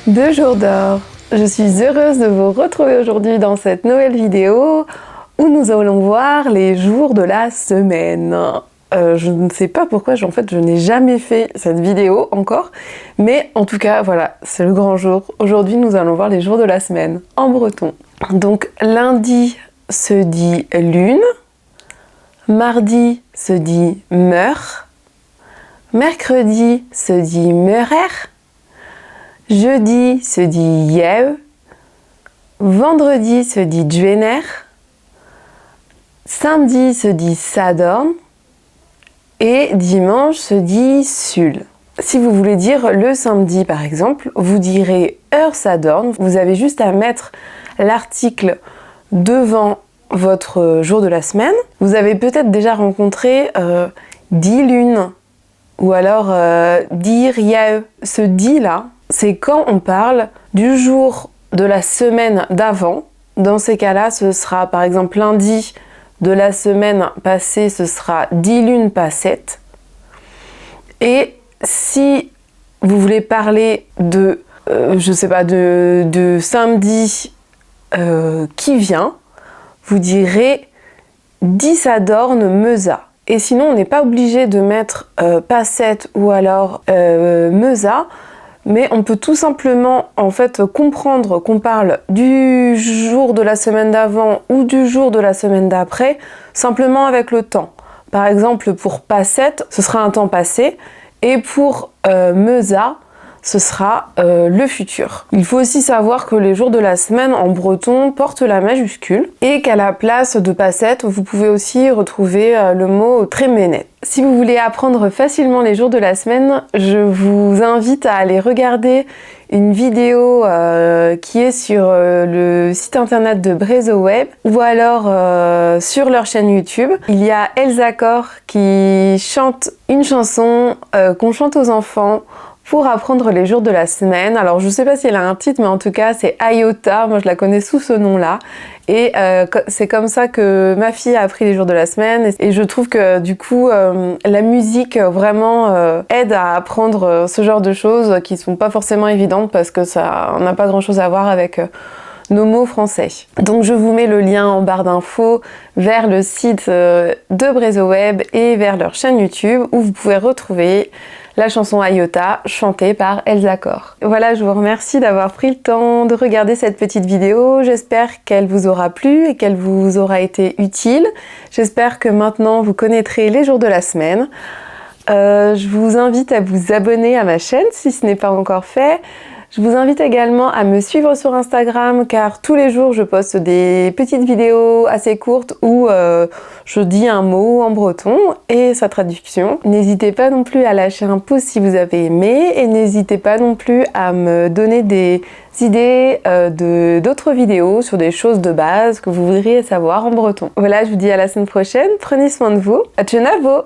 Deux jours d'or. Je suis heureuse de vous retrouver aujourd'hui dans cette nouvelle vidéo où nous allons voir les jours de la semaine. Je ne sais pas pourquoi, je n'ai jamais fait cette vidéo encore, mais en tout cas, voilà, c'est le grand jour. Aujourd'hui, nous allons voir les jours de la semaine en breton. Donc, lundi se dit lune, mardi se dit meur, mercredi se dit meurer, jeudi se dit yew, vendredi se dit djuener, samedi se dit sadorn et dimanche se dit sul. Si vous voulez dire le samedi par exemple, vous direz heure sadorn, vous avez juste à mettre l'article devant votre jour de la semaine. Vous avez peut-être déjà rencontré dit lune ou alors dire yew. Ce dit là, c'est quand on parle du jour de la semaine d'avant. Dans ces cas-là, ce sera par exemple lundi de la semaine passée, ce sera dit lune passette. Et si vous voulez parler de, de samedi qui vient, vous direz dit sadorn meusa. Et sinon, on n'est pas obligé de mettre passette ou alors meusa. Mais on peut tout simplement en fait comprendre qu'on parle du jour de la semaine d'avant ou du jour de la semaine d'après, simplement avec le temps. Par exemple, pour passette, ce sera un temps passé, et pour meusa, ce sera le futur. Il faut aussi savoir que les jours de la semaine en breton portent la majuscule, et qu'à la place de passette, vous pouvez aussi retrouver le mot tréménet. Si vous voulez apprendre facilement les jours de la semaine, je vous invite à aller regarder une vidéo qui est sur le site internet de BrezoWeb ou alors sur leur chaîne YouTube. Il y a Elsa Cor qui chante une chanson qu'on chante aux enfants pour apprendre les jours de la semaine. Alors je sais pas si elle a un titre, mais en tout cas c'est Ayota, moi je la connais sous ce nom-là. Et c'est comme ça que ma fille a appris les jours de la semaine. Et je trouve que du coup, la musique vraiment aide à apprendre ce genre de choses qui sont pas forcément évidentes parce que ça n'a pas grand-chose à voir avec nos mots français. Donc je vous mets le lien en barre d'infos vers le site de BrezoWeb et vers leur chaîne YouTube où vous pouvez retrouver la chanson Ayota chantée par Elsa Cor. Voilà, je vous remercie d'avoir pris le temps de regarder cette petite vidéo. J'espère qu'elle vous aura plu et qu'elle vous aura été utile. J'espère que maintenant vous connaîtrez les jours de la semaine. Je vous invite à vous abonner à ma chaîne si ce n'est pas encore fait. Je vous invite également à me suivre sur Instagram car tous les jours je poste des petites vidéos assez courtes où je dis un mot en breton et sa traduction. N'hésitez pas non plus à lâcher un pouce si vous avez aimé et n'hésitez pas non plus à me donner des idées d'autres vidéos sur des choses de base que vous voudriez savoir en breton. Voilà, je vous dis à la semaine prochaine. Prenez soin de vous. À tjenavo!